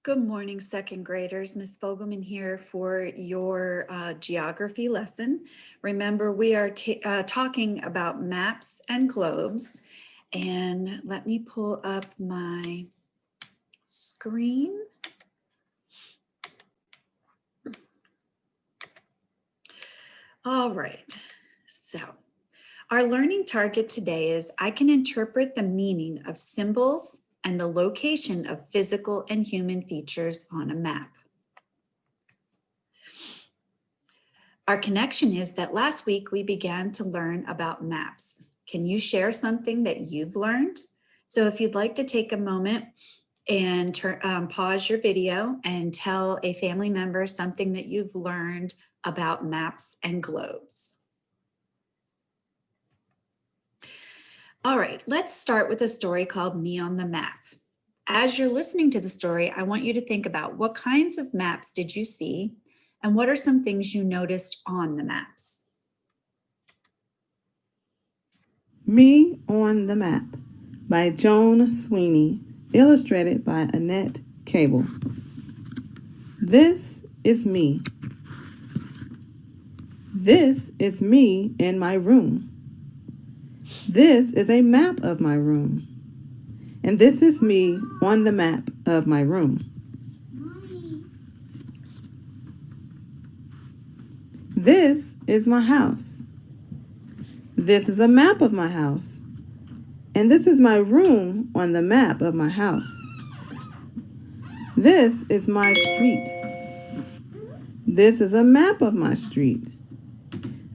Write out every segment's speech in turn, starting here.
Good morning, second graders. Ms. Fogelman here for your geography lesson. Remember, we are talking about maps and globes. And let me pull up my screen. All right, so our learning target today is I can interpret the meaning of symbols and the location of physical and human features on a map. Our connection is that last week we began to learn about maps. Can you share something that you've learned? So if you'd like to take a moment and pause your video and tell a family member something that you've learned about maps and globes. All right, let's start with a story called Me on the Map. As you're listening to the story, I want you to think about what kinds of maps did you see and what are some things you noticed on the maps? Me on the Map by Joan Sweeney, illustrated by Annette Cable. This is me. This is me in my room. This is a map of my room. And this is me on the map of my room. This is my house. This is a map of my house. And this is my room on the map of my house. This is my street. This is a map of my street.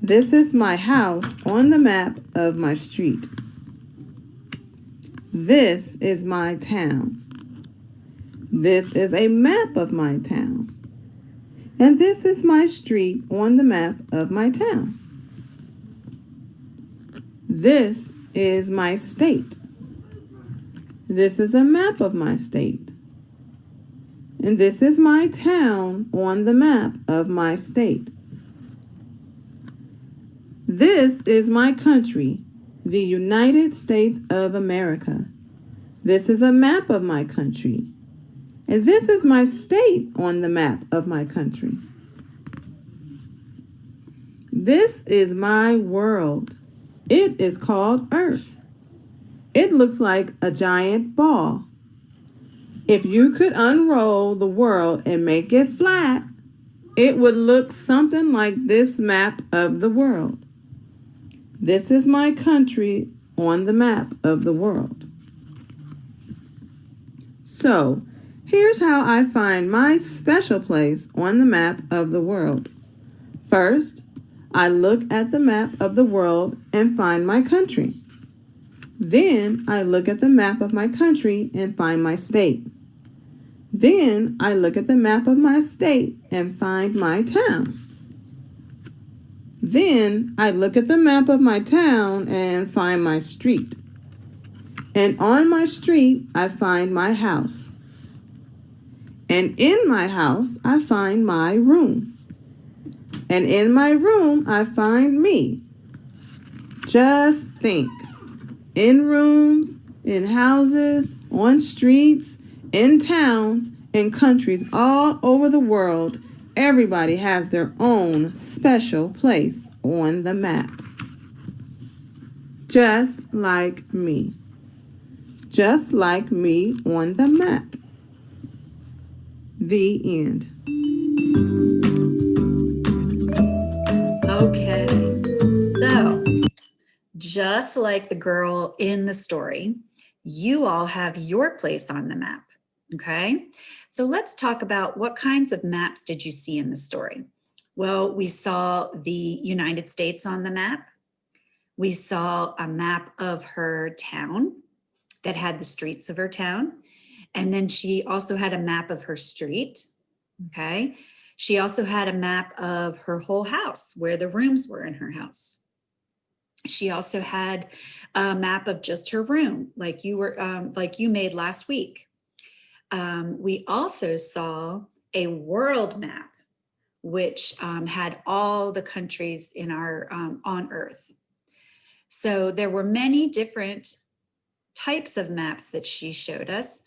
This is my house on the map of my street. This is my town. This is a map of my town. And this is my street on the map of my town. This is my state. This is a map of my state. And this is my town on the map of my state. This is my country, the United States of America. This is a map of my country. And this is my state on the map of my country. This is my world. It is called Earth. It looks like a giant ball. If you could unroll the world and make it flat, it would look something like this map of the world. This is my country on the map of the world. So, here's how I find my special place on the map of the world. First, I look at the map of the world and find my country. Then I look at the map of my country and find my state. Then I look at the map of my state and find my town. Then I look at the map of my town and find my street. And on my street, I find my house. And in my house, I find my room. And in my room, I find me. Just think. In rooms, in houses, on streets, in towns, in countries all over the world, everybody has their own special place on the map. Just like me. Just like me on the map. The end. Okay, so just like the girl in the story, you all have your place on the map, okay? So let's talk about what kinds of maps did you see in the story? Well, we saw the United States on the map. We saw a map of her town that had the streets of her town. And then she also had a map of her street, okay? She also had a map of her whole house, where the rooms were in her house. She also had a map of just her room, like you made last week. We also saw a world map, which had all the countries in our on Earth. So there were many different types of maps that she showed us,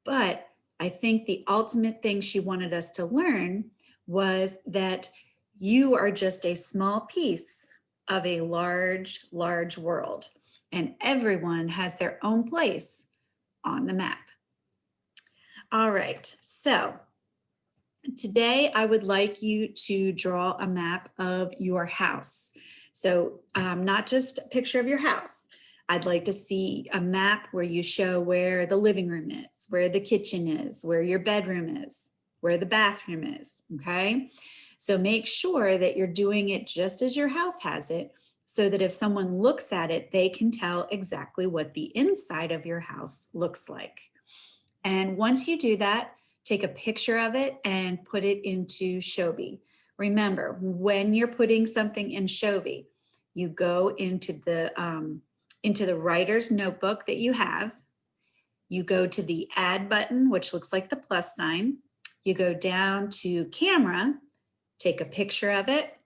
but I think the ultimate thing she wanted us to learn was that you are just a small piece of a large, large world, and everyone has their own place on the map. All right, so today I would like you to draw a map of your house. So not just a picture of your house. I'd like to see a map where you show where the living room is, where the kitchen is, where your bedroom is, where the bathroom is, okay? So make sure that you're doing it just as your house has it, so that if someone looks at it, they can tell exactly what the inside of your house looks like. And once you do that, take a picture of it and put it into Shobi. Remember, when you're putting something in Shobi, you go into the writer's notebook that you have. You go to the add button, which looks like the plus sign. You go down to camera, take a picture of it.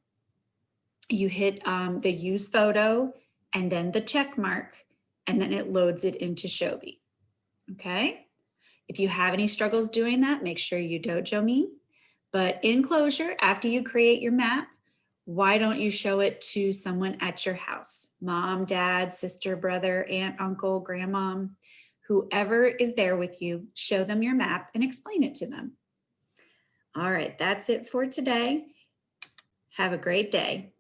You hit the use photo and then the check mark, and then it loads it into Shobi. Okay? If you have any struggles doing that, make sure you dojo me. But in closure, after you create your map, why don't you show it to someone at your house? Mom, dad, sister, brother, aunt, uncle, grandmom, whoever is there with you, show them your map and explain it to them. All right, that's it for today. Have a great day.